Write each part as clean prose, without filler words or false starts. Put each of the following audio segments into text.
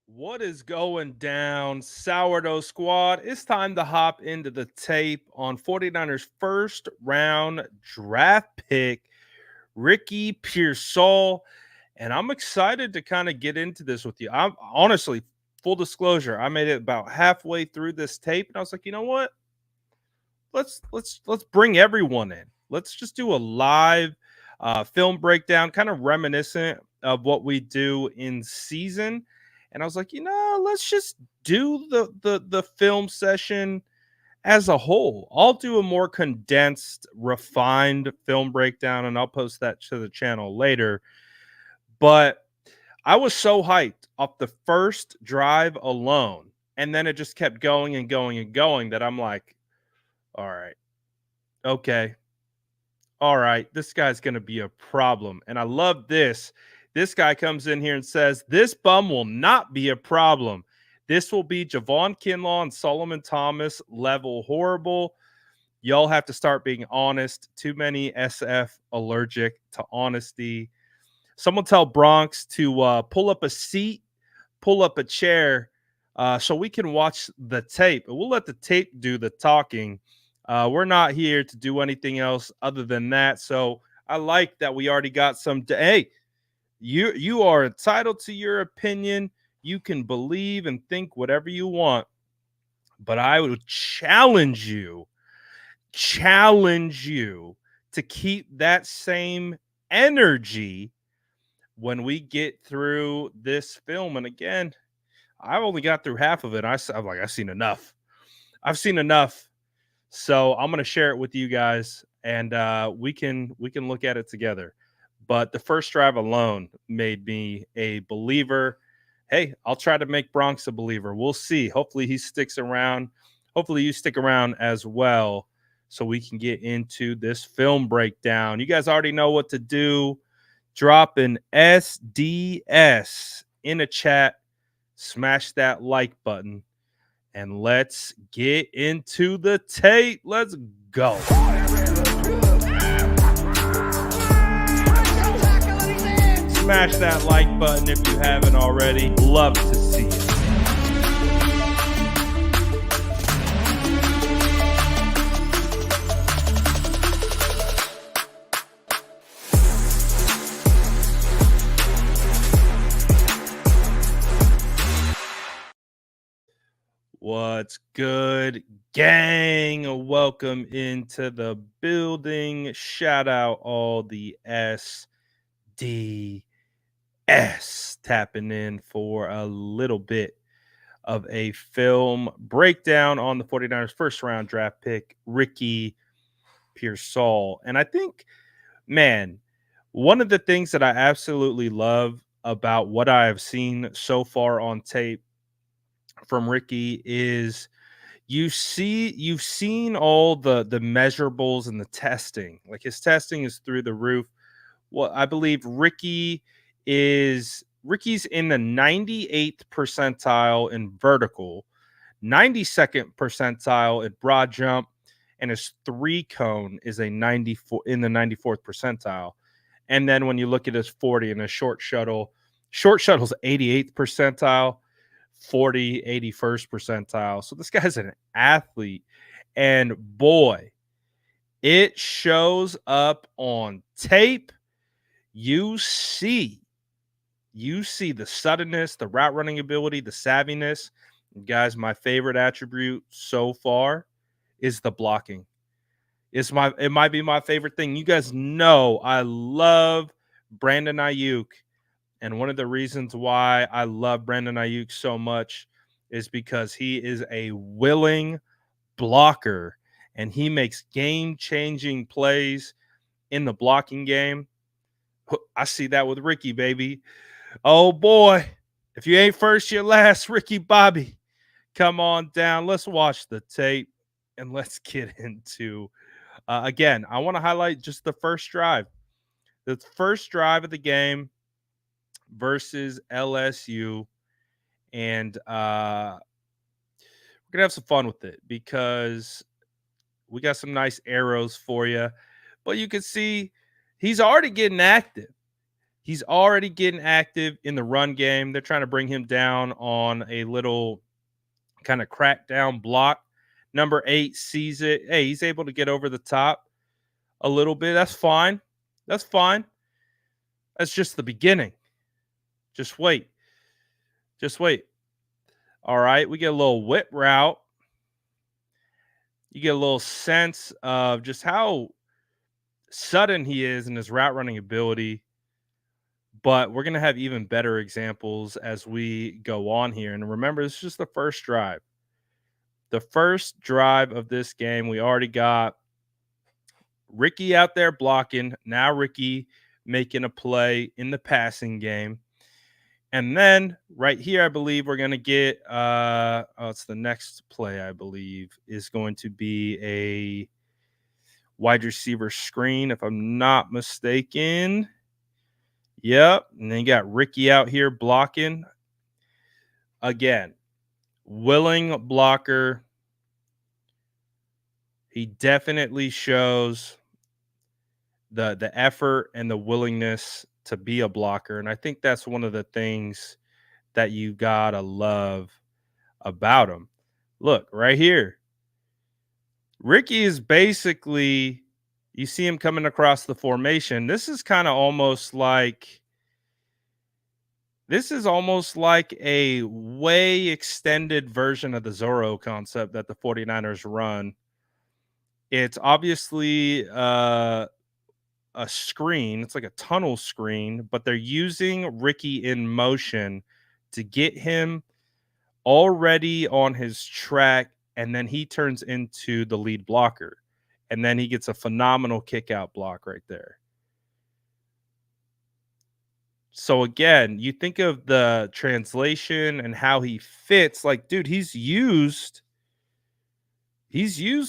What is going down, Sourdough Squad? It's time to hop into the tape on 49ers first round draft pick, Ricky Pearsall. And I'm excited to kind of get into this with you. I'm honestly, full disclosure, I made it about halfway through this tape and I was like, you know what? Let's bring everyone in. Let's just do a live film breakdown, kind of reminiscent of what we do in season. And I was like, let's just do the film session as a whole. I'll do a more condensed, refined film breakdown, and I'll post that to the channel later. But I was so hyped off the first drive alone, and then it just kept going and going and going that I'm like, all right, okay, all right, this guy's going to be a problem. And I love this. This guy comes in here and says, this bum will not be a problem. This will be Javon Kinlaw and Solomon Thomas level horrible. Y'all have to start being honest. Too many SF allergic to honesty. Someone tell Bronx to pull up a seat, pull up a chair, so we can watch the tape. We'll let the tape do the talking. We're not here to do anything else other than that. So I like that we already got some. Hey, you are entitled to your opinion. You can believe and think whatever you want, but I would challenge you to keep that same energy when we get through this film. And again, I've only got through half of it. I'm like, I've seen enough. I've seen enough. So I'm gonna share it with you guys, and we can look at it together. But the first drive alone made me a believer. Hey, I'll try to make Bronx a believer. We'll see. Hopefully he sticks around. Hopefully you stick around as well, so we can get into this film breakdown. You guys already know what to do. Drop an SDS in a chat. Smash that like button and let's get into the tape. Let's go. Smash that like button if you haven't already. Love to see it. What's good, gang? Welcome into the building. Shout out all the SDS tapping in for a little bit of a film breakdown on the 49ers first round draft pick, Ricky Pearsall. And I think, man, one of the things that I absolutely love about what I have seen so far on tape from Ricky is you've seen all the measurables and the testing. Like his testing is through the roof. Well, I believe Ricky's in the 98th percentile in vertical, 92nd percentile at broad jump, and his three cone is a 94 in the 94th percentile. And then when you look at his 40 and his short shuttle's 88th percentile, 40, 81st percentile. So this guy's an athlete. And boy, it shows up on tape. You see the suddenness, the route running ability, the savviness. Guys, my favorite attribute so far is the blocking. It might be my favorite thing. You guys know I love Brandon Ayuk. And one of the reasons why I love Brandon Ayuk so much is because he is a willing blocker and he makes game-changing plays in the blocking game. I see that with Ricky, baby. Oh boy, if you ain't first, you're last, Ricky Bobby. Come on down. Let's watch the tape and let's get into. Again, I want to highlight just the first drive. The first drive of the game versus LSU. And we're going to have some fun with it because we got some nice arrows for you. But you can see he's already getting active. He's already getting active in the run game. They're trying to bring him down on a little kind of crackdown block. Number 8 sees it. Hey, he's able to get over the top a little bit. That's fine. That's fine. That's just the beginning. Just wait. Just wait. All right. We get a little whip route. You get a little sense of just how sudden he is in his route running ability. But we're going to have even better examples as we go on here. And remember, this is just the first drive. The first drive of this game, we already got Ricky out there blocking. Now Ricky making a play in the passing game. And then right here, I believe we're going to get, it's the next play, I believe, is going to be a wide receiver screen, if I'm not mistaken. Yep. And then you got Ricky out here blocking. Again, willing blocker. He definitely shows the effort and the willingness to be a blocker. And I think that's one of the things that you gotta love about him. Look, right here. Ricky is basically, you see him coming across the formation. This is almost like a way extended version of the Zorro concept that the 49ers run. It's obviously a screen. It's like a tunnel screen, but they're using Ricky in motion to get him already on his track, and then he turns into the lead blocker. And then he gets a phenomenal kick out block right there. So again, you think of the translation and how he fits. Like, dude, he's used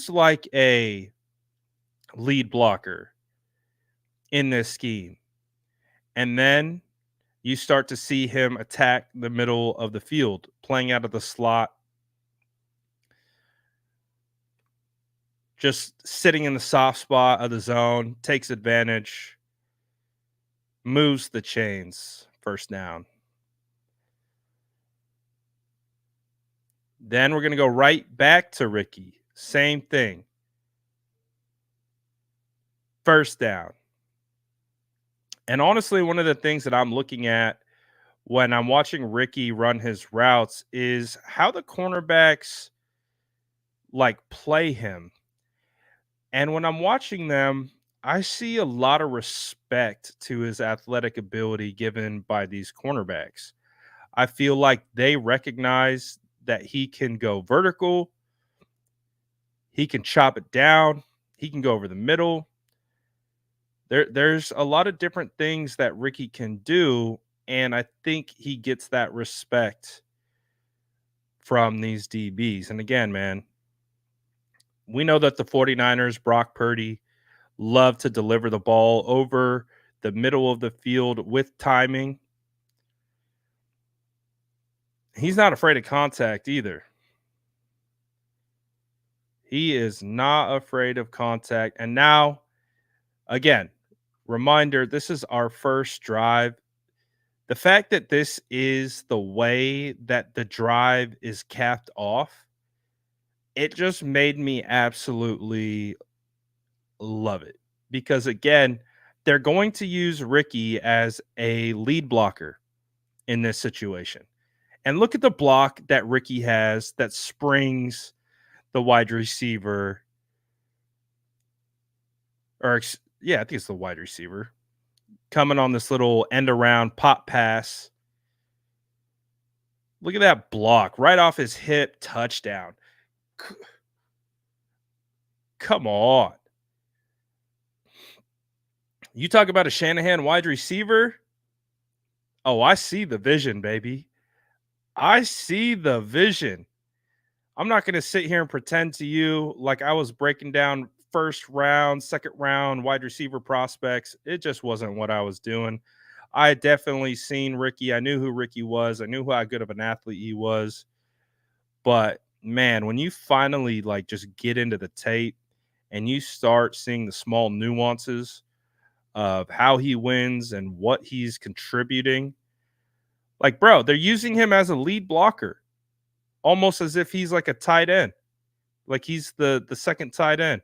like a lead blocker in this scheme. And then you start to see him attack the middle of the field, playing out of the slot, just sitting in the soft spot of the zone, takes advantage, moves the chains, first down. Then we're going to go right back to Ricky. Same thing. First down. And honestly, one of the things that I'm looking at when I'm watching Ricky run his routes is how the cornerbacks play him. And when I'm watching them, I see a lot of respect to his athletic ability given by these cornerbacks. I feel like they recognize that he can go vertical, he can chop it down, he can go over the middle. There's a lot of different things that Ricky can do, and I think he gets that respect from these DBs. And again, man, we know that the 49ers, Brock Purdy, love to deliver the ball over the middle of the field with timing. He's not afraid of contact either. He is not afraid of contact. And now, again, reminder, this is our first drive. The fact that this is the way that the drive is capped off, it just made me absolutely love it. Because again, they're going to use Ricky as a lead blocker in this situation. And look at the block that Ricky has that springs the wide receiver. I think it's the wide receiver coming on this little end around pop pass. Look at that block right off his hip, touchdown. Come on. You talk about a Shanahan wide receiver. Oh, I see the vision, baby. I see the vision. I'm not going to sit here and pretend to you like I was breaking down first round, second round wide receiver prospects. It just wasn't what I was doing. I had definitely seen Ricky. I knew who Ricky was. I knew how good of an athlete he was. But man, when you finally just get into the tape and you start seeing the small nuances of how he wins and what he's contributing. Like, bro, they're using him as a lead blocker, almost as if he's like a tight end, like he's the second tight end,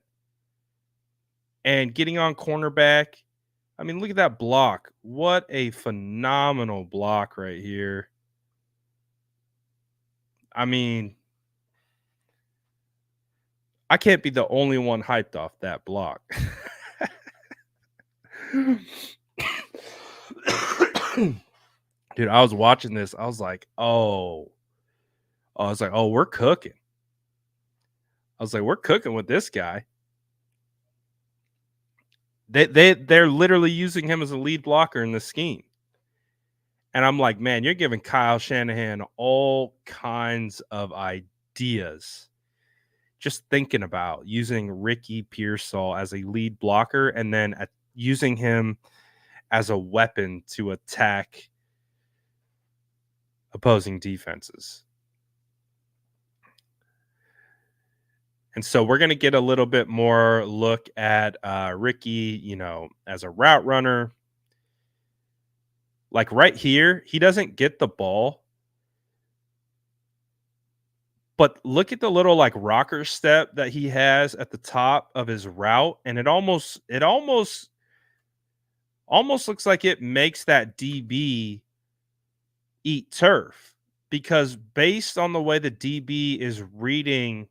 and getting on cornerback. I mean, look at that block. What a phenomenal block right here. I mean, I can't be the only one hyped off that block. Dude, I was watching this. I was like, oh. We're cooking. I was like, we're cooking with this guy. They're literally using him as a lead blocker in the scheme. And I'm like, man, you're giving Kyle Shanahan all kinds of ideas. Just thinking about using Ricky Pearsall as a lead blocker and then using him as a weapon to attack opposing defenses. And so we're going to get a little bit more look at Ricky, as a route runner. Like right here, he doesn't get the ball. But look at the little like rocker step that he has at the top of his route. And it almost looks like it makes that DB eat turf, because based on the way the DB is reading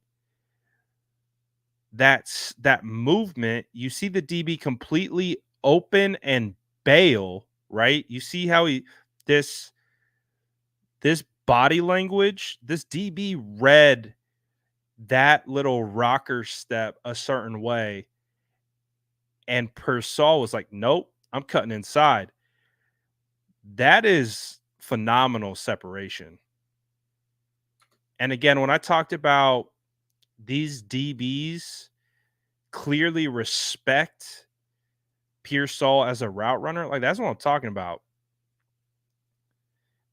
that movement, you see the DB completely open and bail, right? You see how this body language, this DB read that little rocker step a certain way, and Pearsall was like, nope, I'm cutting inside. That is phenomenal separation. And again, when I talked about these DBs clearly respect Pearsall as a route runner, like that's what I'm talking about.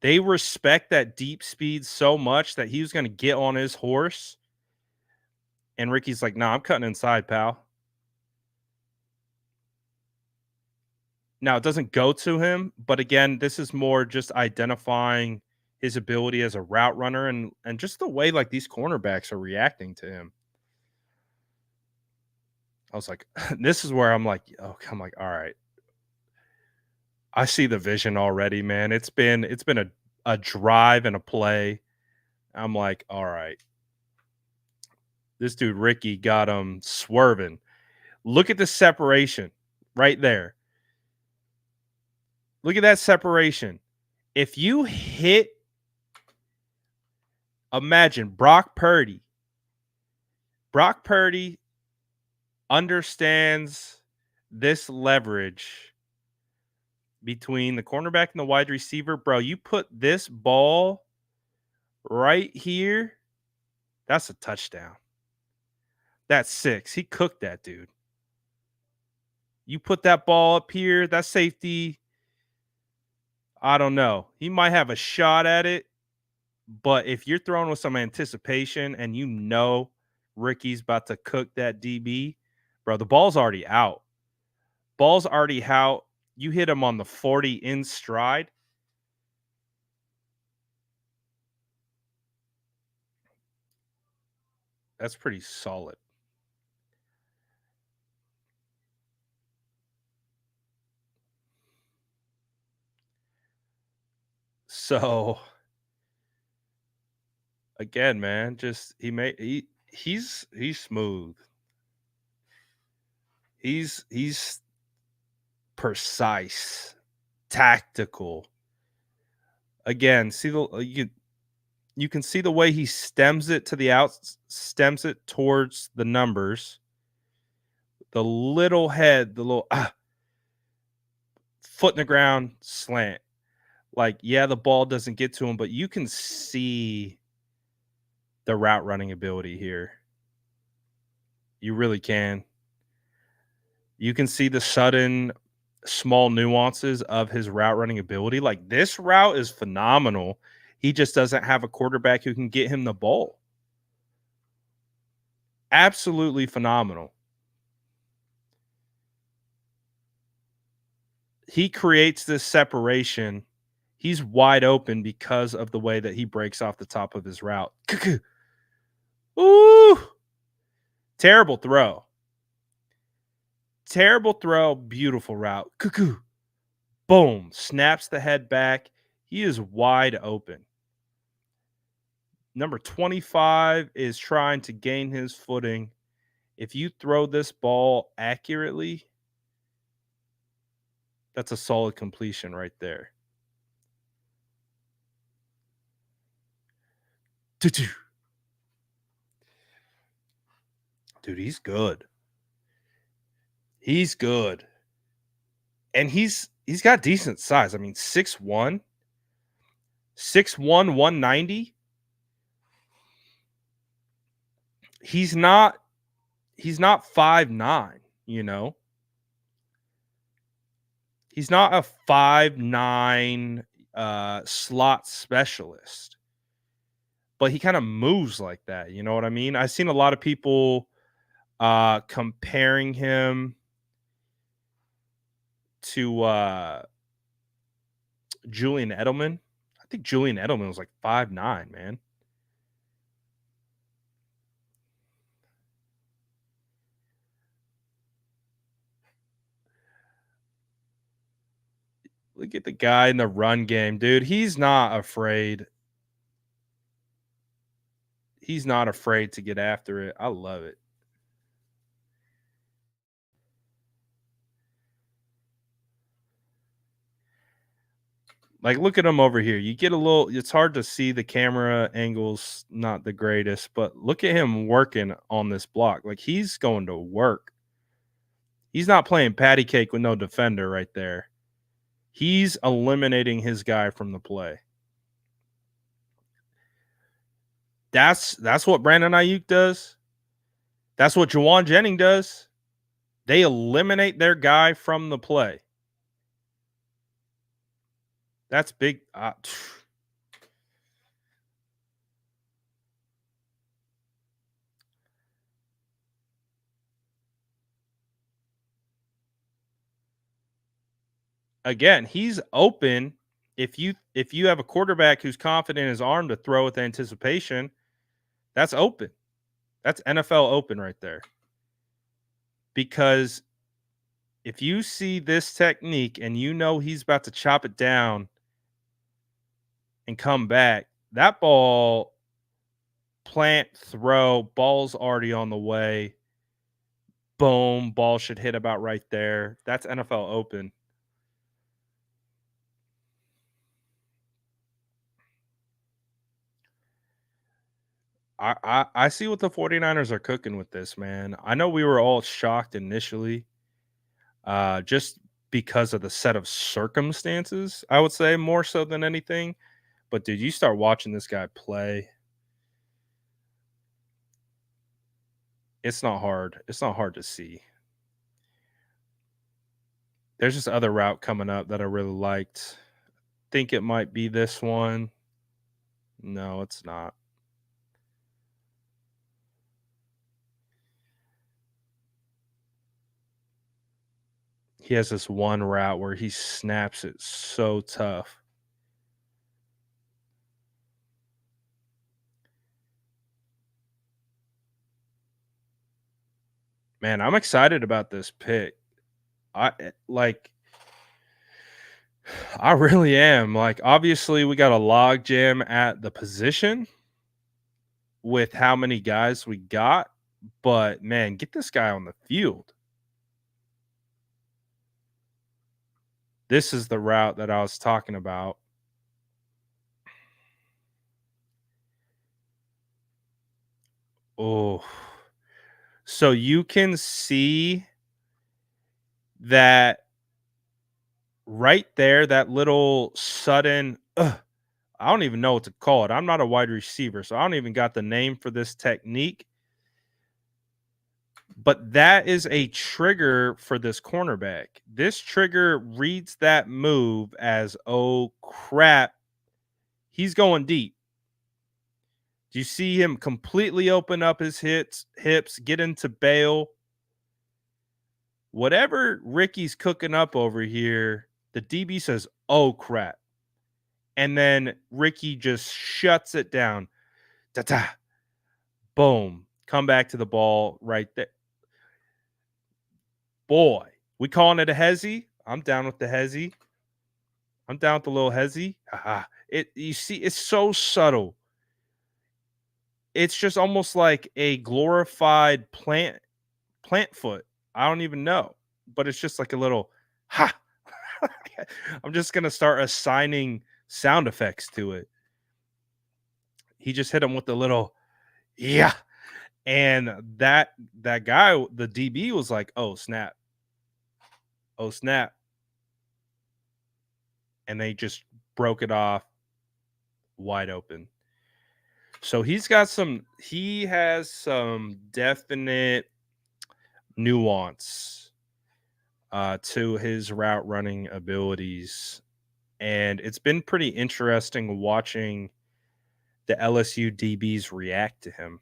They respect that deep speed so much that he was going to get on his horse. And Ricky's like, nah, I'm cutting inside, pal. Now, it doesn't go to him, but again, this is more just identifying his ability as a route runner and just the way like these cornerbacks are reacting to him. I was like, this is where I'm like, all right. I see the vision already, man. It's been a drive and a play. I'm like, all right. This dude Ricky got him swerving. Look at the separation right there. Look at that separation. If you hit, imagine Brock Purdy. Brock Purdy understands this leverage between the cornerback and the wide receiver. Bro, you put this ball right here, that's a touchdown. That's 6. He cooked that dude. You put that ball up here, that safety, I don't know. He might have a shot at it, but if you're throwing with some anticipation and Ricky's about to cook that DB, bro, the ball's already out. Ball's already out. You hit him on the 40 in stride. That's pretty solid. So again, man, just he's smooth. He's precise, tactical. Again, see you can see the way he stems it to the stems it towards the numbers. The little head, the little foot in the ground slant. Like, yeah, the ball doesn't get to him, but you can see the route running ability here. You really can. You can see the sudden small nuances of his route running ability. Like, this route is phenomenal. He just doesn't have a quarterback who can get him the ball. Absolutely phenomenal. he creates this separation. He's wide open because of the way that he breaks off the top of his route. Ooh, terrible throw. Terrible throw, beautiful route. Boom, snaps the head back. He is wide open. Number 25 is trying to gain his footing. If you throw this ball accurately, that's a solid completion right there. Dude, he's good. He's good. And he's got decent size. I mean, 6'1", 6'1", 190. He's not 5'9", you know. He's not a 5'9" slot specialist. But he kind of moves like that, you know what I mean? I've seen a lot of people comparing him to Julian Edelman. I think Julian Edelman was like 5'9", man. Look at the guy in the run game, dude. He's not afraid. He's not afraid to get after it. I love it. Like, look at him over here. You get a little, it's hard to see, the camera angles, not the greatest, but look at him working on this block. Like, he's going to work. He's not playing patty cake with no defender right there. He's eliminating his guy from the play. That's what Brandon Ayuk does. That's what Juwan Jennings does. They eliminate their guy from the play. That's big. Again, he's open. If you have a quarterback who's confident in his arm to throw with anticipation, that's open. That's NFL open right there. Because if you see this technique and you know he's about to chop it down and come back, that ball, plant, throw, ball's already on the way. Boom, ball should hit about right there. That's NFL open. I see what the 49ers are cooking with this, man. I know we were all shocked initially, just because of the set of circumstances, I would say, more so than anything. But dude, you start watching this guy play, it's not hard. It's not hard to see. There's this other route coming up that I really liked. Think it might be this one. No, it's not. He has this one route where he snaps it so tough. Man, I'm excited about this pick. Like, I really am. Like, obviously, we got a log jam at the position with how many guys we got, but man, get this guy on the field. This is the route that I was talking about. Oh, so you can see that right there, that little sudden, I don't even know what to call it. I'm not a wide receiver, so I don't even got the name for this technique. But that is a trigger for this cornerback. This trigger reads that move as, oh crap, he's going deep. Do you see him completely open up his hips, get into bail? Whatever Ricky's cooking up over here, The DB says, "Oh crap." And then Ricky just shuts it down. Ta-ta. Boom. Come back to the ball right there. Boy, we calling it a hezzy. I'm down with the hezzy. I'm down with the little hezzy. Haha. It you see, it's so subtle. It's just almost like a glorified plant foot. I don't even know, but it's just like a little ha. I'm just gonna start assigning sound effects to it. He just hit him with the little yeah, and that guy, the DB, was like, "Oh snap, oh snap," and they just broke it off wide open. So he has some definite nuance to his route running abilities. And it's been pretty interesting watching the LSU DBs react to him.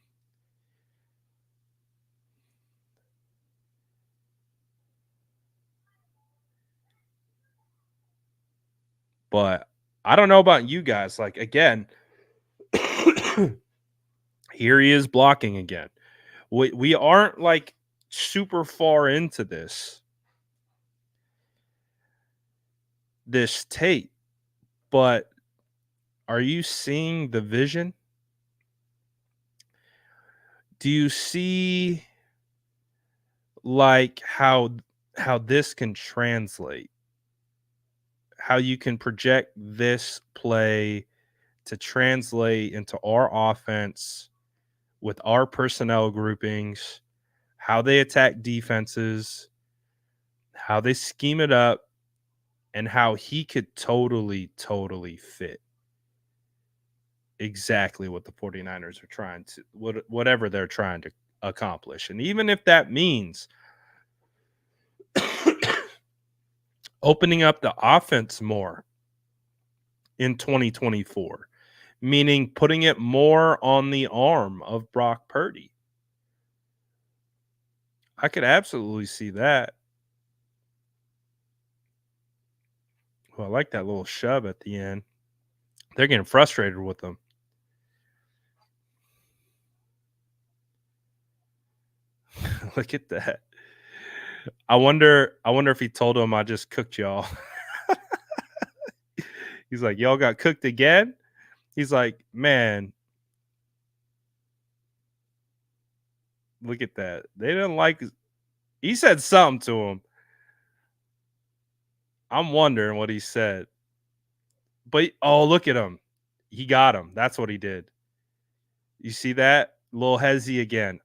But I don't know about you guys. Like, again, here he is blocking again. We aren't like super far into this tape, but are you seeing the vision? Do you see like how this can translate? How you can project this play to translate into our offense with our personnel groupings, how they attack defenses, how they scheme it up, and how he could totally fit exactly what the 49ers are trying to whatever they're trying to accomplish. And even if that means opening up the offense more in 2024, meaning putting it more on the arm of Brock Purdy. I could absolutely see that. Well, I like that little shove at the end. They're getting frustrated with them. Look at that. I wonder if he told him I just cooked y'all. He's like, "Y'all got cooked again?" He's like, "Man, look at that. They didn't like." He said something to him. I'm wondering what he said. But oh, look at him. He got him. That's what he did. You see that? Little Hezzy again.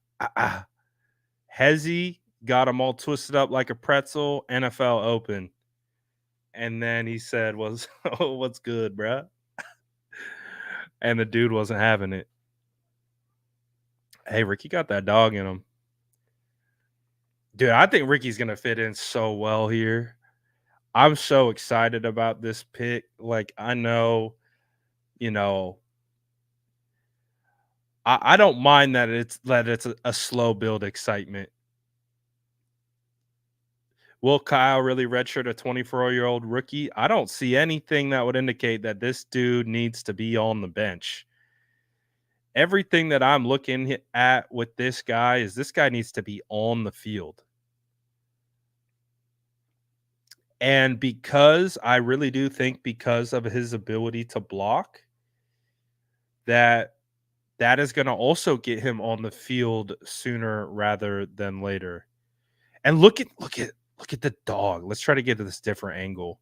Hezzy got him all twisted up like a pretzel. NFL Open. And then he said, "Was oh, what's good, bruh?" And the dude wasn't having it. Hey, Ricky got that dog in him. Dude, I think Ricky's gonna fit in so well here. I'm so excited about this pick. Like, I know, you know, I don't mind that it's a slow build excitement. Will Kyle really redshirt a 24-year-old rookie? I don't see anything that would indicate that this dude needs to be on the bench. Everything that I'm looking at with this guy is this guy needs to be on the field. And because I really do think because of his ability to block, that that is going to also get him on the field sooner rather than later. And look at the dog. Let's try to get to this different angle.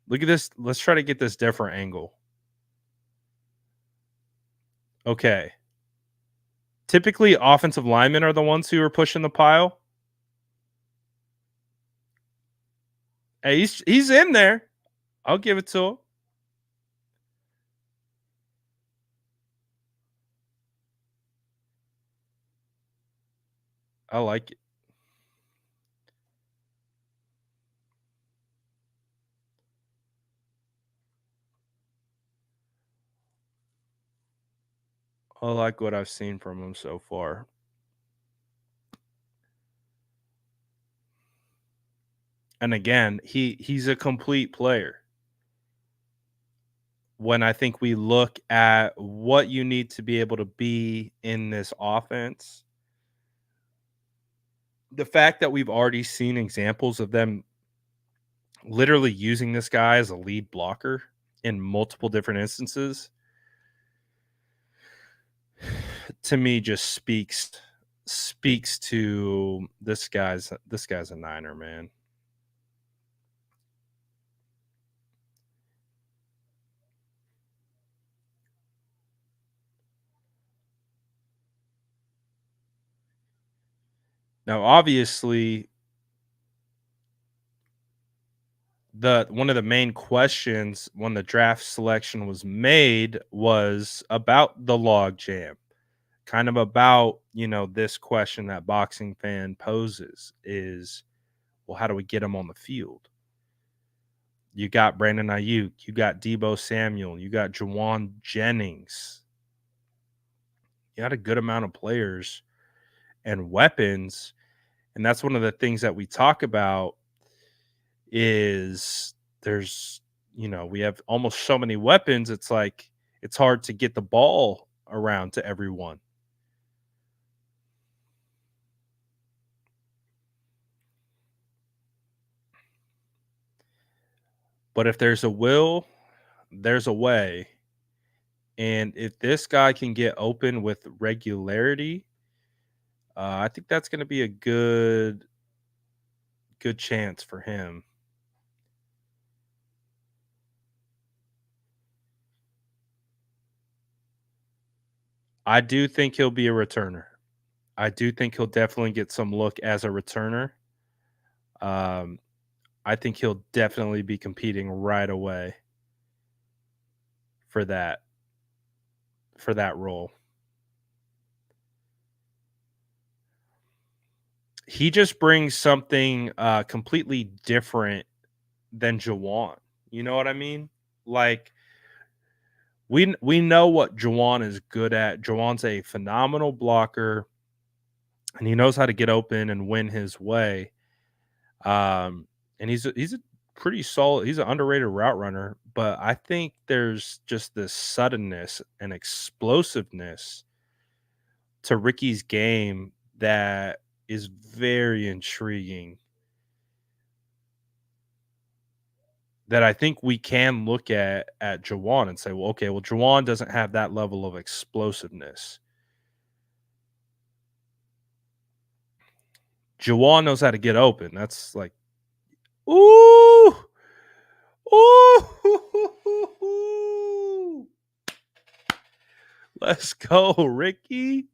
Look at this. Let's try to get this different angle. Okay. Typically, offensive linemen are the ones who are pushing the pile. Hey, he's in there. I'll give it to him. I like it. I like what I've seen from him so far. And again, he's a complete player. When I think we look at what you need to be able to be in this offense, the fact that we've already seen examples of them literally using this guy as a lead blocker in multiple different instances, to me just speaks to this guy's a Niner, man. Now, obviously, the one of the main questions when the draft selection was made was about the log jam, kind of about, this question that boxing fan poses is, well, how do we get him on the field? You got Brandon Ayuk, you got Debo Samuel, you got Jawan Jennings. You had a good amount of players and weapons, and that's one of the things that we talk about is there's we have almost so many weapons, it's like it's hard to get the ball around to everyone. But if there's a will, there's a way. And if this guy can get open with regularity, I think that's going to be a good chance for him. I do think he'll be a returner. I do think he'll definitely get some look as a returner. Um, I think he'll definitely be competing right away for that role. He just brings something completely different than Jawan. You know what I mean? Like we know what Jawan is good at. Jawan's a phenomenal blocker, and he knows how to get open and win his way. And he's a pretty solid. He's an underrated route runner, but I think there's just this suddenness and explosiveness to Ricky's game that is very intriguing. That I think we can look at Jawan and say, well, okay, well, Jawan doesn't have that level of explosiveness. Jawan knows how to get open. That's like, ooh, ooh, let's go, Ricky.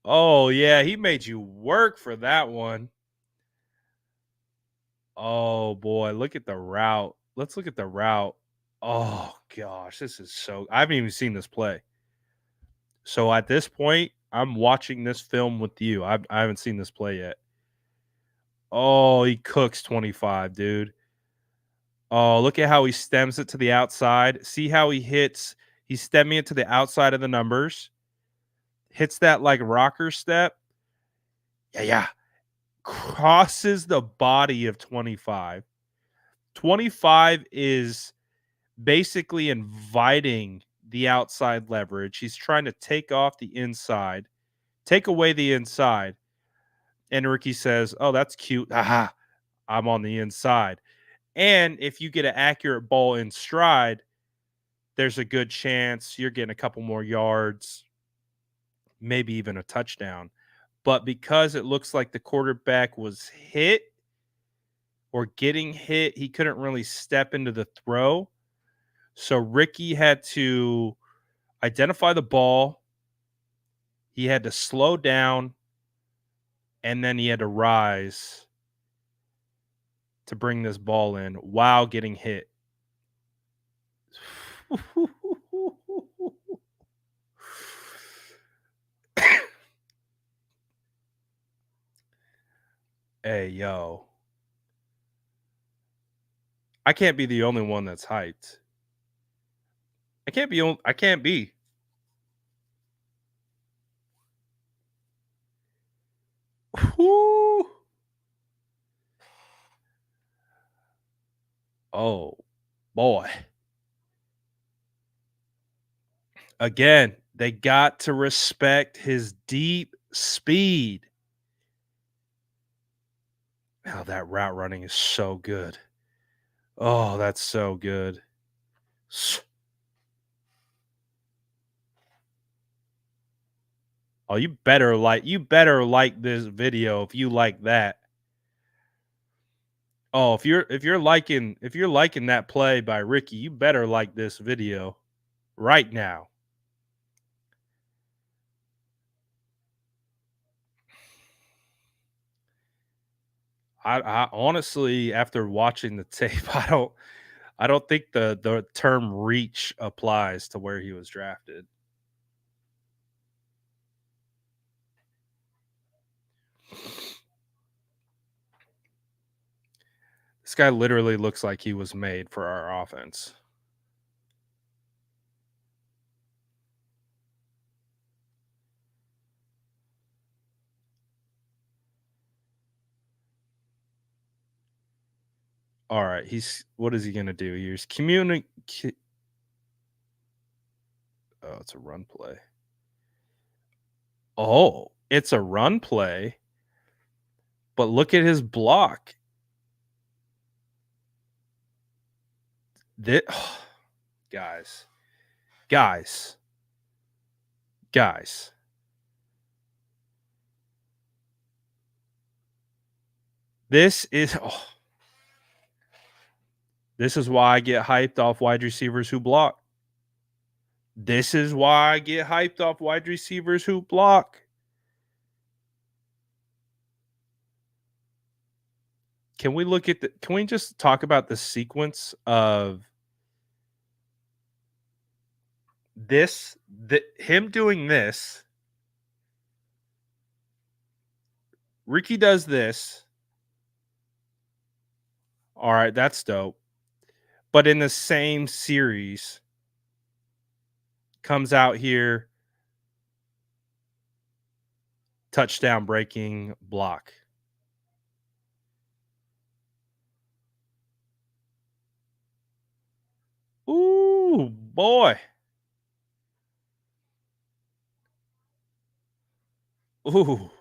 Oh yeah, he made you work for that one. Oh boy, look at the route. Let's look at the route. Oh gosh, this is so. I haven't even seen this play. So at this point, I'm watching this film with you. I haven't seen this play yet. Oh, he cooks 25, dude. Oh, look at how he stems it to the outside. See how he hits. He's stemming it to the outside of the numbers. Hits that like rocker step. Yeah, yeah. Crosses the body of 25. 25 is basically inviting the outside leverage. He's trying to take off the inside, take away the inside. And Ricky says, "Oh, that's cute. Aha, I'm on the inside." And if you get an accurate ball in stride, there's a good chance you're getting a couple more yards, maybe even a touchdown. But because it looks like the quarterback was hit or getting hit, he couldn't really step into the throw. So Ricky had to identify the ball, he had to slow down, and then he had to rise to bring this ball in while getting hit. Hey, yo. I can't be the only one that's hyped. I can't be. Whew. Oh boy. Again, they got to respect his deep speed. Oh, that route running is so good. Oh, that's so good. Oh, you better like this video if you like that. Oh, if you're liking that play by Ricky, you better like this video right now. I honestly, after watching the tape, I don't think the term reach applies to where he was drafted. This guy literally looks like he was made for our offense. All right, he's what is he gonna do? He's communicate. Oh, it's a run play. Oh, it's a run play, but look at his block. This, guys, guys, guys. This is this is why I get hyped off wide receivers who block. This is why I get hyped off wide receivers who block. Can we just talk about the sequence of him doing this? Ricky does this. All right, that's dope. But in the same series, comes out here, touchdown breaking block. Ooh, boy. Ooh.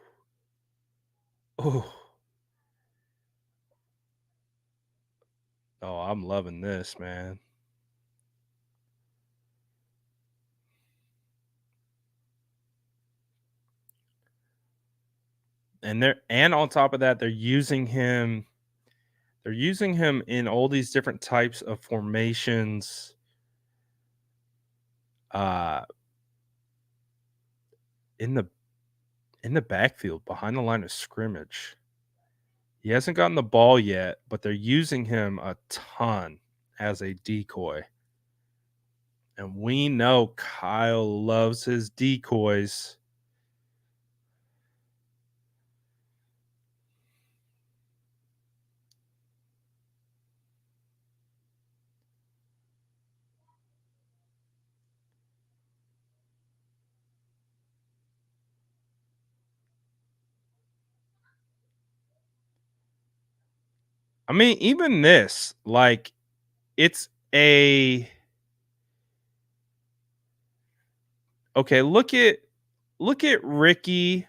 Ooh. Oh, I'm loving this, man. And on top of that, they're using him in all these different types of formations uh in the backfield behind the line of scrimmage. He hasn't gotten the ball yet, but they're using him a ton as a decoy. And we know Kyle loves his decoys. I mean, even this, like, it's a okay, look at Ricky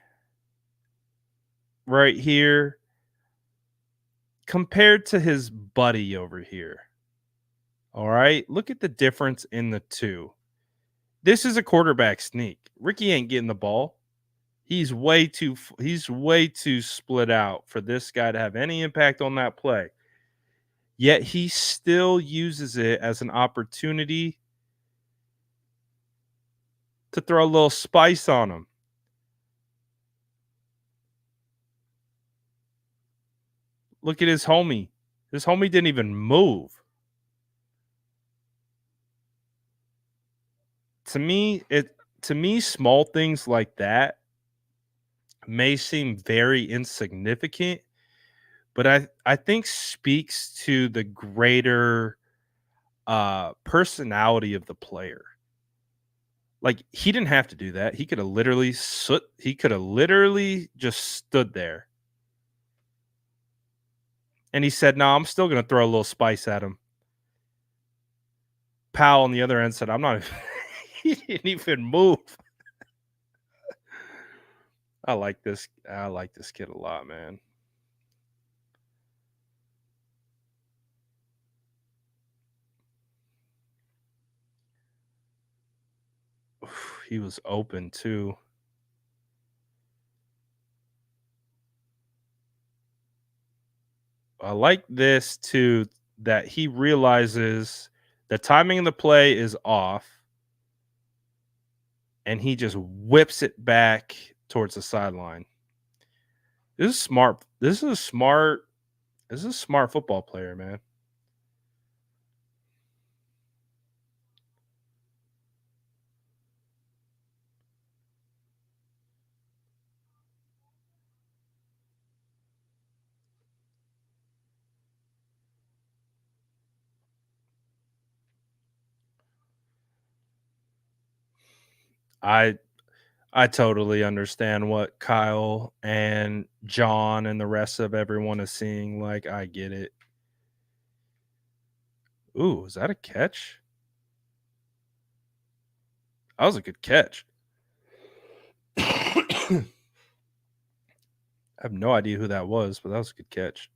right here compared to his buddy over here. All right. Look at the difference in the two. This is a quarterback sneak. Ricky ain't getting the ball. He's way too split out for this guy to have any impact on that play. Yet he still uses it as an opportunity to throw a little spice on him. Look at his homie. His homie didn't even move. To me, small things like that may seem very insignificant, but I think speaks to the greater personality of the player. Like, he didn't have to do that. He could have literally just stood there. And he said, "No, I'm still gonna throw a little spice at him. Powell on the other end said, "I'm not." He didn't even move. I like this. I like this kid a lot, man. He was open too. I like this too, that he realizes the timing of the play is off and he just whips it back towards the sideline. This is smart. This is a smart football player, man. I I totally understand what Kyle and John and the rest of everyone is seeing. Like, I get it. Ooh, is that a catch? That was a good catch. I have no idea who that was, but that was a good catch.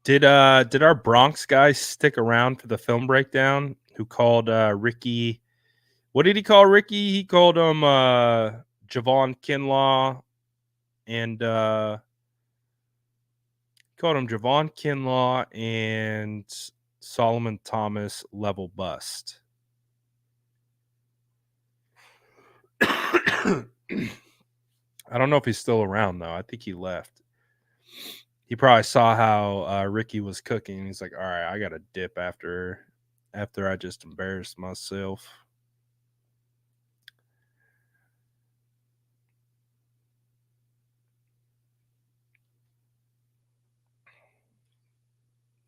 Did our Bronx guy stick around for the film breakdown? Who called Ricky? What did he call Ricky? He called him Javon Kinlaw and called him Javon Kinlaw and Solomon Thomas level bust. I don't know if he's still around though. I think he left. He probably saw how Ricky was cooking. He's like, "All right, I got to dip after I just embarrassed myself."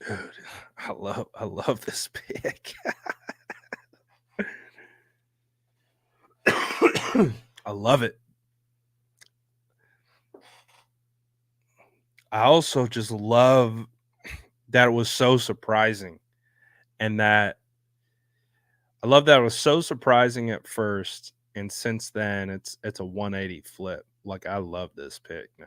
Dude, I love this pick. I love it. I also just love that it was so surprising, and that I love that it was so surprising at first, and since then it's a 180 flip. Like, I love this pick now.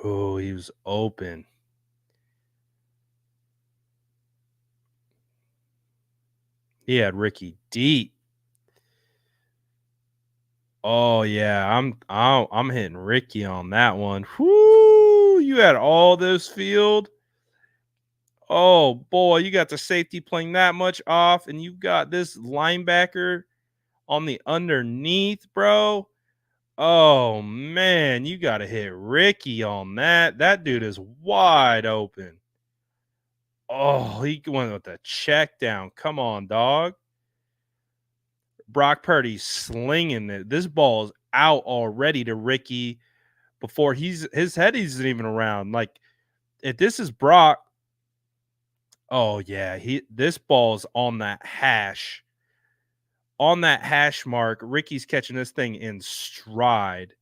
Oh, he was open. He had Ricky deep. Oh yeah, I'm hitting Ricky on that one. Whoo! You had all this field. Oh boy, you got the safety playing that much off, and you've got this linebacker on the underneath, bro. Oh man, you got to hit Ricky on that. That dude is wide open. Oh, he went with the check down. Come on, dog. Brock Purdy slinging it. This ball is out already to Ricky before his head isn't even around. Like, if this is Brock, oh yeah, this ball's on that hash mark. Ricky's catching this thing in stride.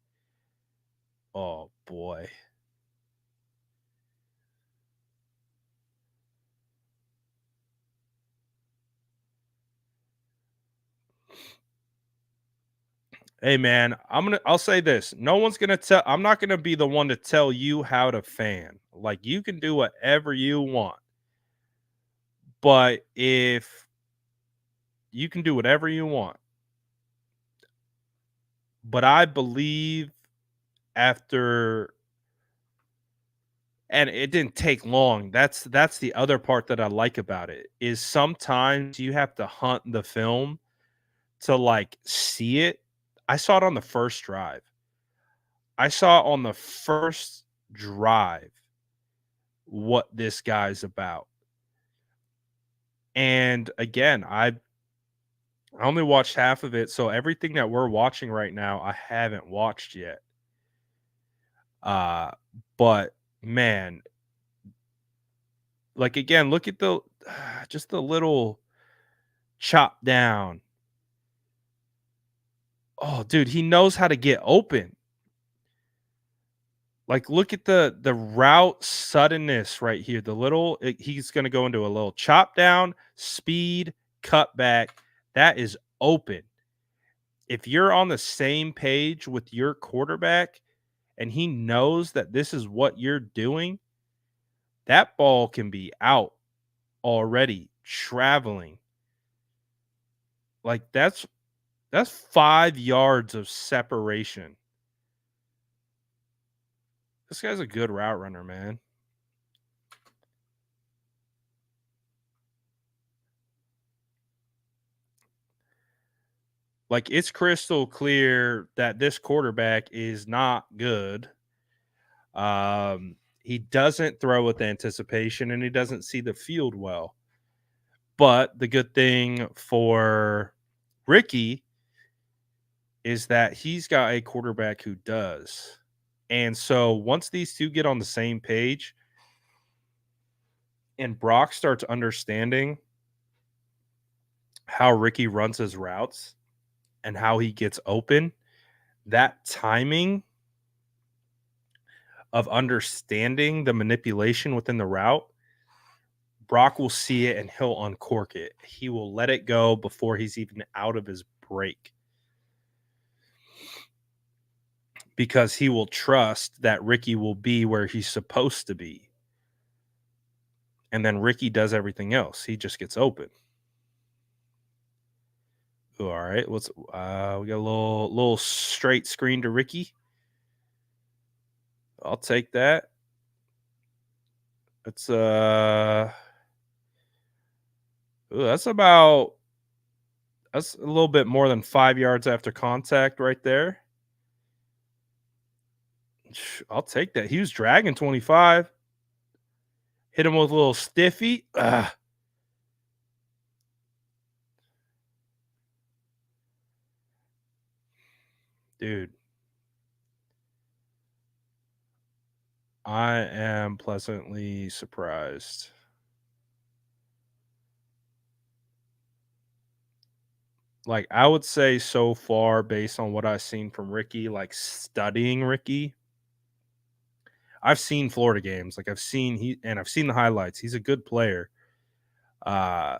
Oh boy. Hey man, I'll say this. No one's gonna tell I'm not gonna be the one to tell you how to fan. Like, you can do whatever you want. But if you can do whatever you want. But I believe after and it didn't take long. That's the other part that I like about it, is sometimes you have to hunt the film to, like, see it. I saw it on the first drive. I saw on the first drive what this guy's about. And again, I only watched half of it, so everything that we're watching right now, I haven't watched yet. Uh, but man, like again, look at the just the little chop down. Oh, dude, he knows how to get open. Like, look at the route suddenness right here. He's gonna go into a little chop down, speed, cut back. That is open. If you're on the same page with your quarterback and he knows that this is what you're doing, that ball can be out already, traveling. Like that's 5 yards of separation. This guy's a good route runner, man. Like, it's crystal clear that this quarterback is not good. He doesn't throw with anticipation and he doesn't see the field well. But the good thing for Ricky is that he's got a quarterback who does. And so once these two get on the same page and Brock starts understanding how Ricky runs his routes and how he gets open, that timing of understanding the manipulation within the route, Brock will see it and he'll uncork it. He will let it go before he's even out of his break because he will trust that Ricky will be where he's supposed to be. And then Ricky does everything else. He just gets open. Ooh, all right. We got a little straight screen to Ricky. I'll take that. It's that's a little bit more than 5 yards after contact right there. I'll take that. He was dragging 25. Hit him with a little stiffy. Dude, I am pleasantly surprised. Like, I would say so far, based on what I've seen from Ricky, like studying Ricky, I've seen Florida games. Like I've seen the highlights. He's a good player. Uh,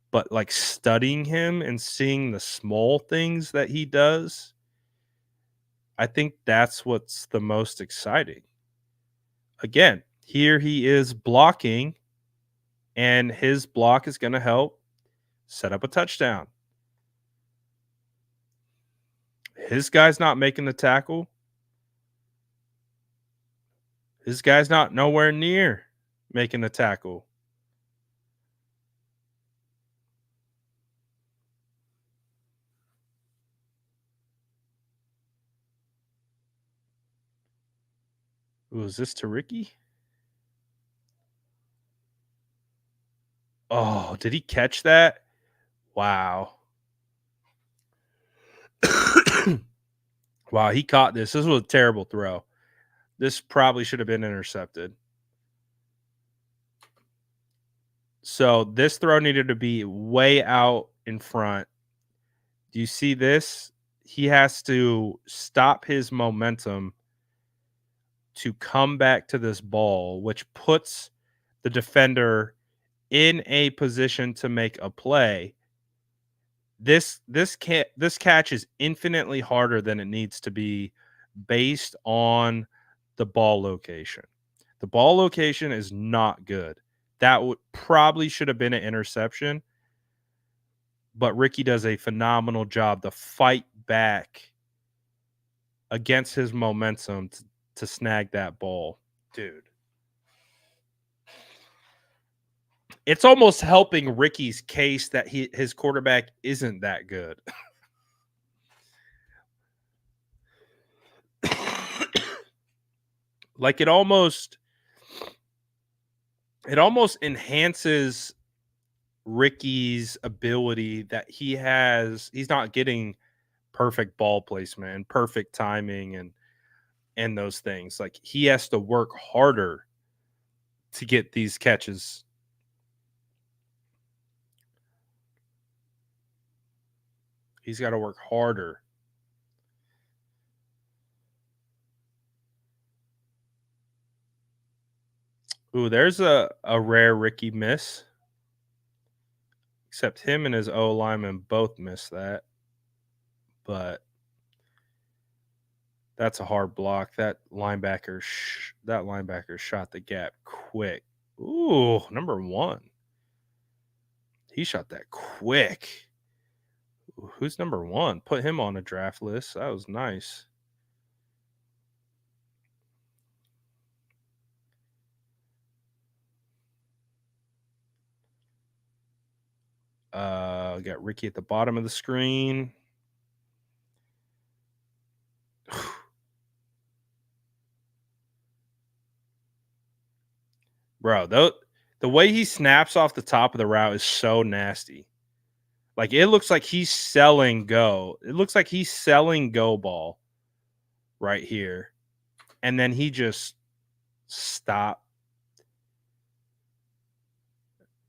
but like studying him and seeing the small things that he does, I think that's what's the most exciting. Again, here he is blocking, and his block is going to help set up a touchdown. His guy's not making the tackle. His guy's not nowhere near making the tackle. Was this to Ricky? Oh, did he catch that? Wow. Wow, he caught this. This was a terrible throw. This probably should have been intercepted. So this throw needed to be way out in front. Do you see this? He has to stop his momentum to come back to this ball, which puts the defender in a position to make a play. This catch is infinitely harder than it needs to be based on the ball location. The ball location is not good. That would probably should have been an interception, but Ricky does a phenomenal job to fight back against his momentum to snag that ball. Dude. It's almost helping Ricky's case that his quarterback isn't that good. Like it almost enhances Ricky's ability that he has. He's not getting perfect ball placement and perfect timing and those things. Like he has to work harder to get these catches. He's got to work harder. Ooh, there's a rare Ricky miss. Except him and his O lineman both missed that. But that's a hard block. That linebacker shot the gap quick. Ooh, number 1. He shot that quick. Ooh, who's number 1? Put him on a draft list. That was nice. Got Ricky at the bottom of the screen. Bro, the way he snaps off the top of the route is so nasty. Like it looks like he's selling go. It looks like he's selling go ball right here. And then he just stop.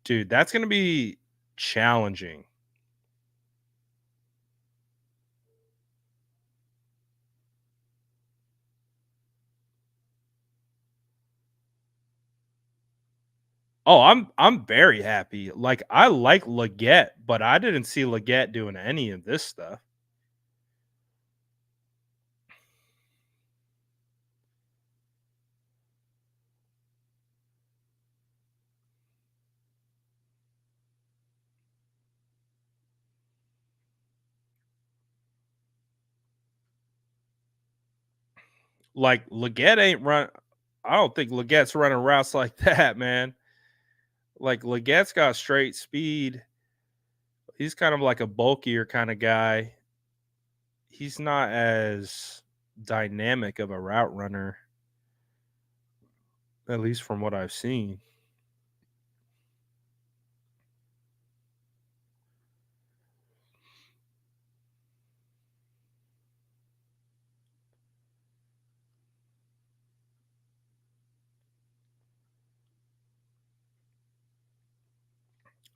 Dude, that's going to be challenging. Oh, I'm very happy. Like I like Leggett, but I didn't see Leggett doing any of this stuff. Like Leggett ain't run. I don't think Leggett's running routes like that, man. Like Leggett's got straight speed. He's kind of like a bulkier kind of guy. He's not as dynamic of a route runner, at least from what I've seen.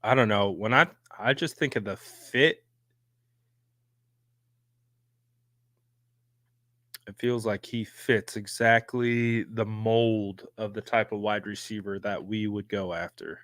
I don't know. When I just think of the fit, it feels like he fits exactly the mold of the type of wide receiver that we would go after.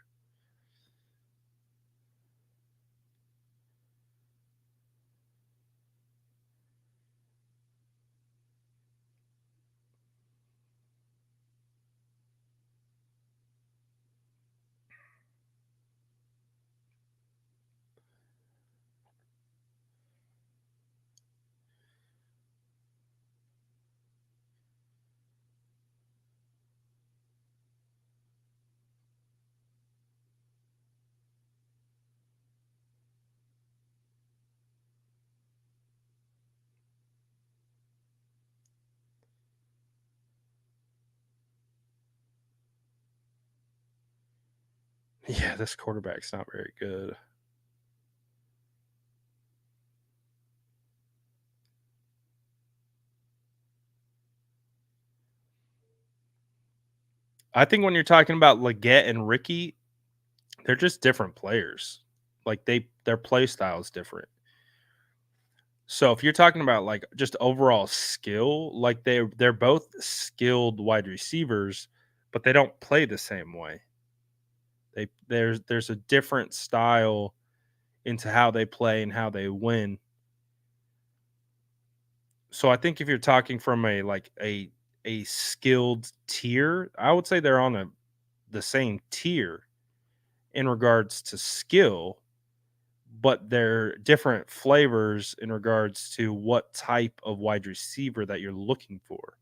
Yeah, this quarterback's not very good. I think when you're talking about Leggett and Ricky, they're just different players. Like their play style is different. So if you're talking about like just overall skill, like they're both skilled wide receivers, but they don't play the same way. There's a different style into how they play and how they win. So I think if you're talking from a skilled tier, I would say they're on the same tier in regards to skill, but they're different flavors in regards to what type of wide receiver that you're looking for.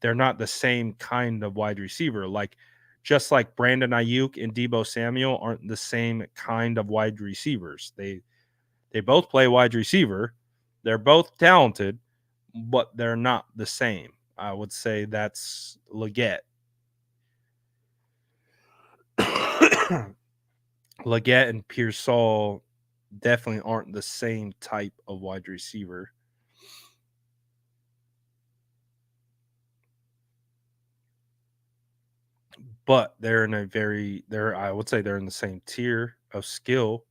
They're not the same kind of wide receiver. Like just like Brandon Ayuk and Debo Samuel aren't the same kind of wide receivers. They both play wide receiver. They're both talented, but they're not the same. I would say that's Leggett. Leggett and Pearsall definitely aren't the same type of wide receiver. But they're in a very they're I would say they're in the same tier of skill.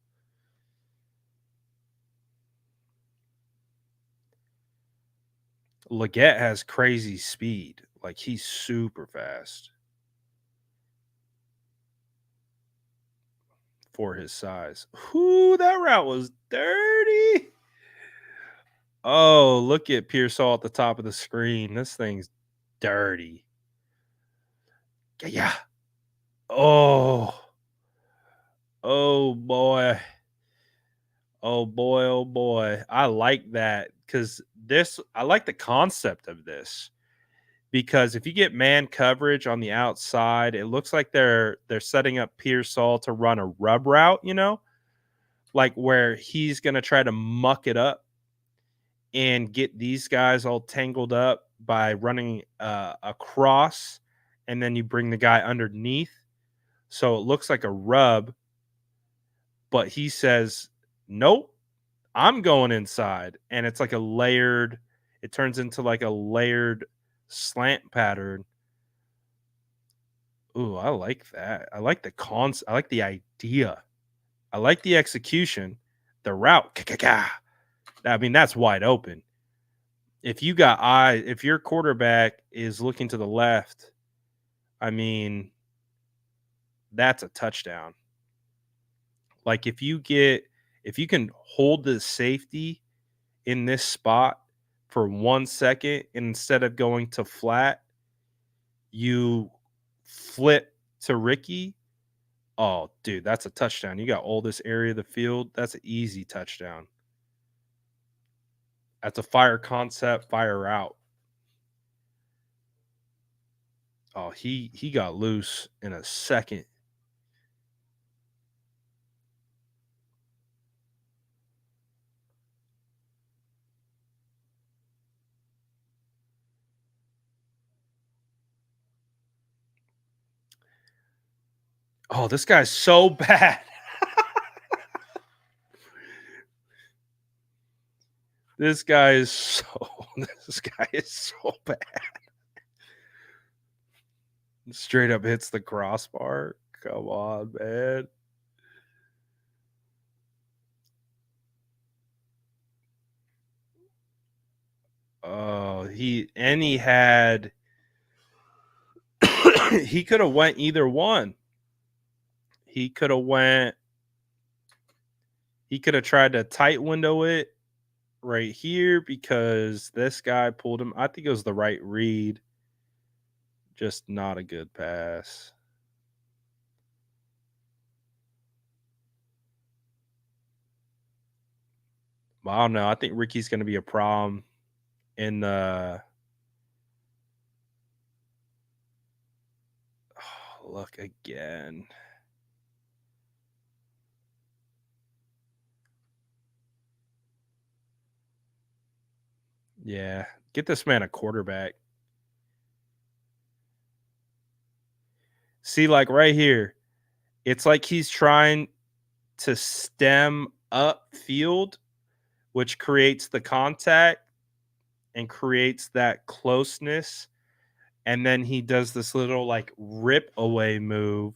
Leggett has crazy speed. Like he's super fast for his size. Whoo, that route was dirty. Oh, look at Pearsall at the top of the screen. This thing's dirty. Yeah. Oh. Oh boy. Oh boy. Oh boy. I like that because I like the concept of this because if you get man coverage on the outside, it looks like they're setting up Pearsall to run a rub route, like where he's gonna try to muck it up and get these guys all tangled up by running across, and then you bring the guy underneath, so it looks like a rub. But he says, "Nope, I'm going inside," and it's like a layered. It turns into like a layered slant pattern. Ooh, I like that. I like the I like the idea. I like the execution. The route. I mean, that's wide open. If you got eyes, if your quarterback is looking to the left, I mean, that's a touchdown. Like if you can hold the safety in this spot for 1 second, instead of going to flat, you flip to Ricky. Oh, dude, that's a touchdown. You got all this area of the field. That's an easy touchdown. That's a fire concept, fire out. Oh, he got loose in a second. Oh, this guy's so bad. This guy is so this guy is so bad. Straight up hits the crossbar. Come on, man. Oh, he had he could have went either one. He could have went he could have tried to tight window it right here because this guy pulled him. I think it was the right read. Just not a good pass. But I don't know. I think Ricky's going to be a problem in the. Oh, look again. Yeah. Get this man a quarterback. See, like right here, it's like he's trying to stem up field, which creates the contact and creates that closeness. And then he does this little like rip away move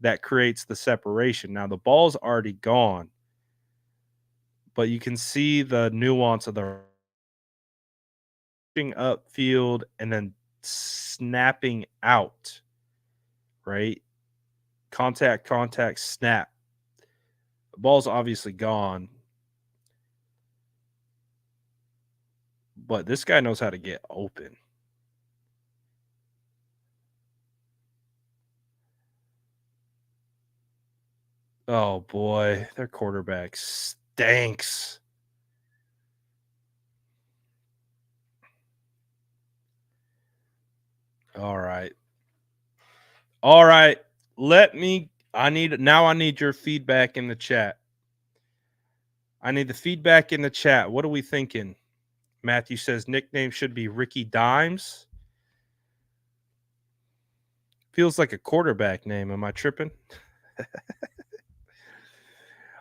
that creates the separation. Now the ball's already gone, but you can see the nuance of the upfield and then snapping out, right? Contact, contact, snap. The ball's obviously gone, but this guy knows how to get open. Oh boy, their quarterback stinks. All right. All right. I need your feedback in the chat. I need the feedback in the chat. What are we thinking? Matthew says nickname should be Ricky Dimes. Feels like a quarterback name. Am I tripping?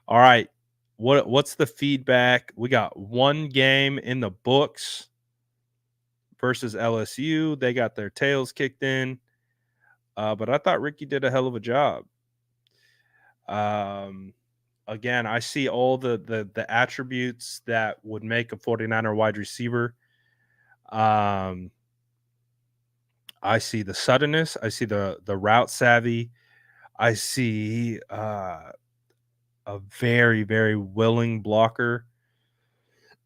All right. What's the feedback? We got one game in the books versus LSU. They got their tails kicked in. But I thought Ricky did a hell of a job. Um, again, I see all the attributes that would make a 49er wide receiver. Um, I see the suddenness. I see the route savvy. I see a very very willing blocker.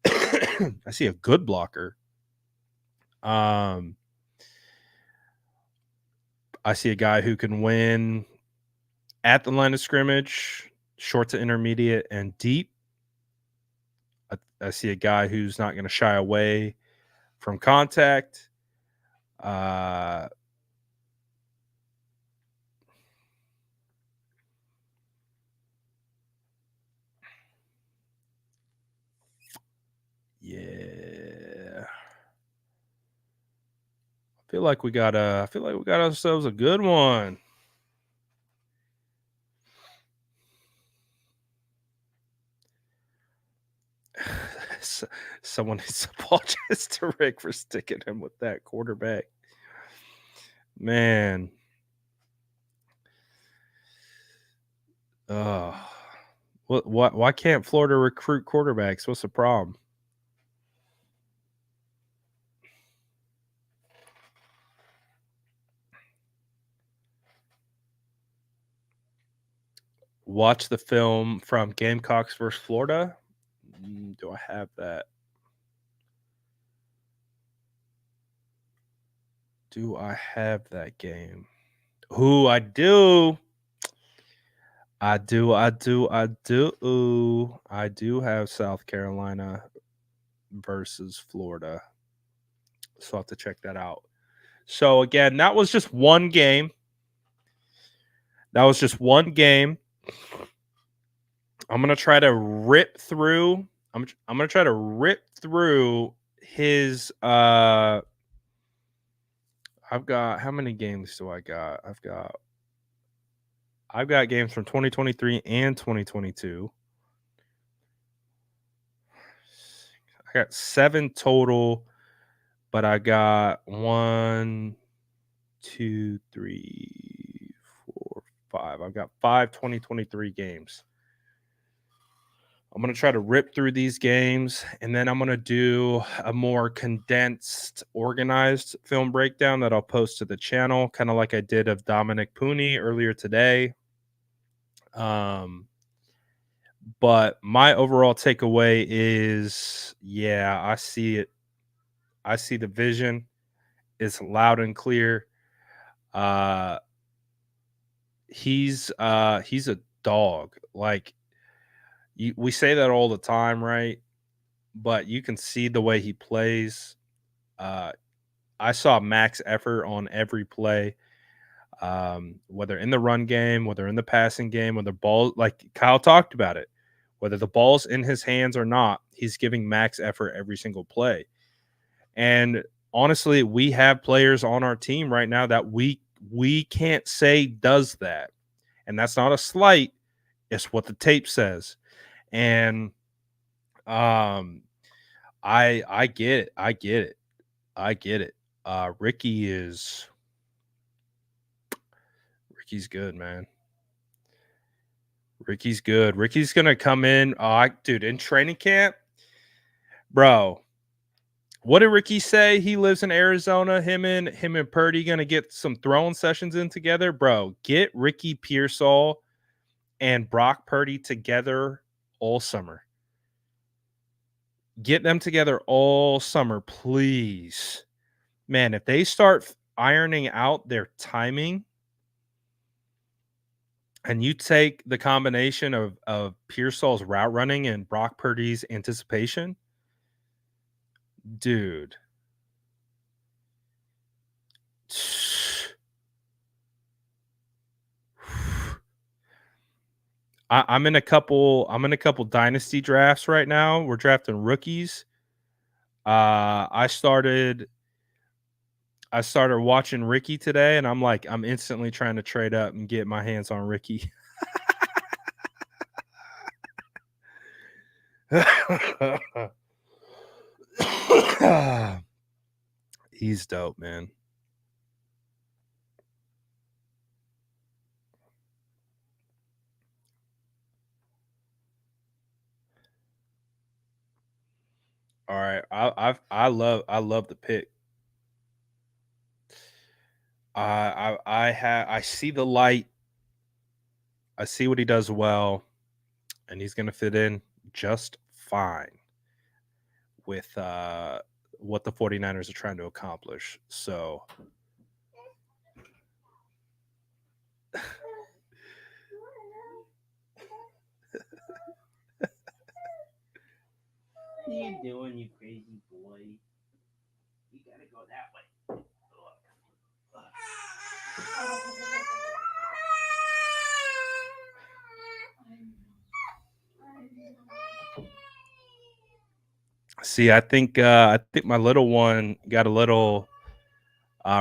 I see a good blocker. Um, I see a guy who can win at the line of scrimmage, short to intermediate, and deep. I see a guy who's not going to shy away from contact. Uh, yeah, I feel like we got ourselves a good one. S- Someone needs to apologize to Rick for sticking him with that quarterback. Man. Oh. What why can't Florida recruit quarterbacks? What's the problem? Watch the film from Gamecocks versus Florida. Do I have that? Do I have that game? Who I do. I do have South Carolina versus Florida. So I'll have to check that out. So again, that was just one game. That was just one game. I'm gonna try to rip through. I'm gonna try to rip through his. I've got how many games do I got? I've got games from 2023 and 2022. I got 7 total, but I got 1, 2, 3, 4, 5. I've got 5 2023 games. I'm going to try to rip through these games, and then I'm going to do a more condensed, organized film breakdown that I'll post to the channel, kind of like I did of Dominic Pooney earlier today. But my overall takeaway is, yeah, I see it. I see the vision. It's loud and clear. Uh, he's a dog. Like we say that all the time, right? But you can see the way he plays. Uh, I saw max effort on every play, whether in the run game, whether in the passing game, whether ball, like Kyle talked about it, whether the ball's in his hands or not, he's giving max effort every single play. And honestly, we have players on our team right now that we can't say does that. And that's not a slight, it's what the tape says. And um I get it. I get it. I get it. Ricky's good, man. Ricky's good. Ricky's gonna come in. Dude, in training camp, bro. What did Ricky say? He lives in Arizona. Him and Purdy gonna get some throwing sessions in together, bro. Get Ricky Pearsall and Brock Purdy together all summer. Get them together all summer, please. Man, if they start ironing out their timing, and you take the combination of Pearsall's route running and Brock Purdy's anticipation, dude. I'm in a couple. I'm in a couple dynasty drafts right now. We're drafting rookies. I started. I started watching Ricky today, and I'm like, I'm instantly trying to trade up and get my hands on Ricky. He's dope, man. All right, I love the pick. I see the light. I see what he does well, and he's gonna fit in just fine with what the 49ers are trying to accomplish. So What are you doing, you crazy boy? You gotta go that way. see, I think my little one got a little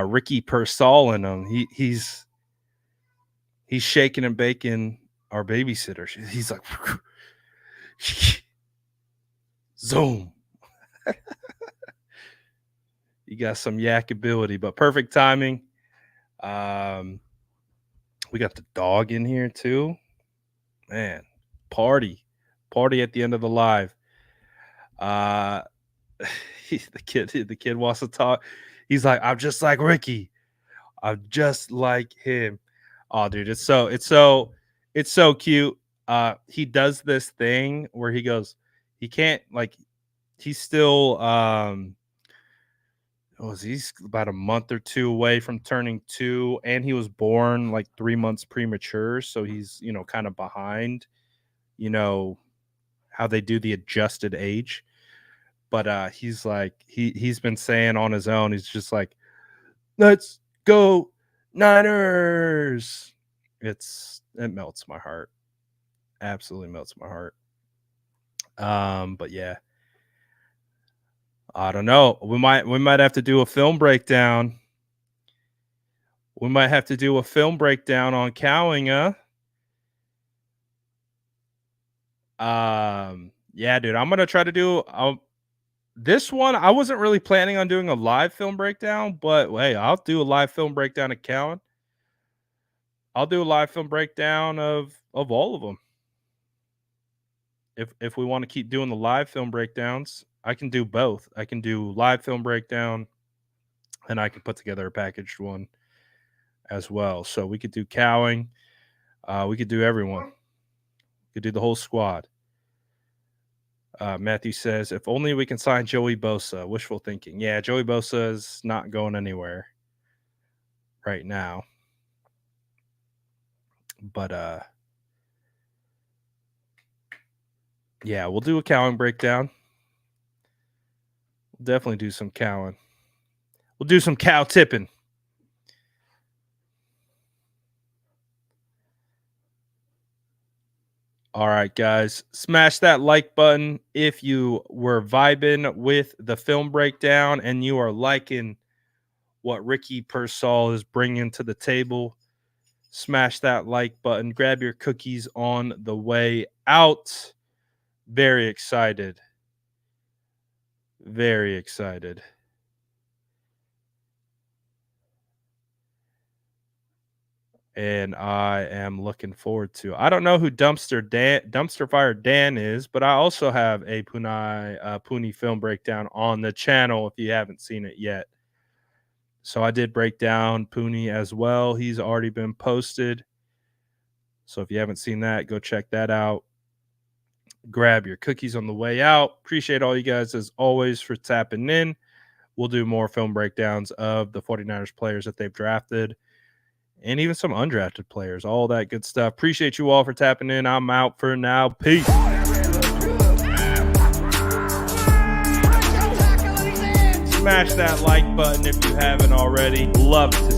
Ricky Pearsall in him. He's shaking and baking our babysitter. He's like zoom. You got some yak ability, but perfect timing. We got the dog in here too. Man, party at the end of the live. The kid wants to talk. He's like, I'm just like Ricky. I'm just like him. Oh, dude, it's so cute. He does this thing where he goes, he can't like, he's still he's about a month or two away from turning 2, and he was born like 3 months premature, so he's kind of behind, you know how they do the adjusted age. But he's like he's been saying on his own, he's just like, let's go Niners. It melts my heart. Absolutely melts my heart. But yeah, I don't know. We might have to do a film breakdown. We might have to do a film breakdown on Cowing, huh? Yeah, dude, I'm gonna try to do this one. I wasn't really planning on doing a live film breakdown, but hey, I'll do a live film breakdown of Cowan. I'll do a live film breakdown of all of them. If we want to keep doing the live film breakdowns, I can do both. I can do live film breakdown, and I can put together a packaged one as well. So we could do Cowing. We could do everyone. We could do the whole squad. Matthew says, if only we can sign Joey Bosa. Wishful thinking. Yeah, Joey Bosa is not going anywhere right now. But yeah, we'll do a Cowan breakdown. We'll definitely do some Cowan. We'll do some cow tipping. All right, guys, smash that like button if you were vibing with the film breakdown and you are liking what Ricky Pearsall is bringing to the table. Smash that like button. Grab your cookies on the way out. Very excited. Very excited. And I am looking forward to. I don't know who Dumpster Fire Dan is, but I also have a Puni film breakdown on the channel if you haven't seen it yet. So I did break down Puni as well. He's already been posted. So if you haven't seen that, go check that out. Grab your cookies on the way out. Appreciate all you guys as always for tapping in. We'll do more film breakdowns of the 49ers players that they've drafted and even some undrafted players, all that good stuff. Appreciate you all for tapping in. I'm out for now. Peace. Smash that like button if you haven't already. Love to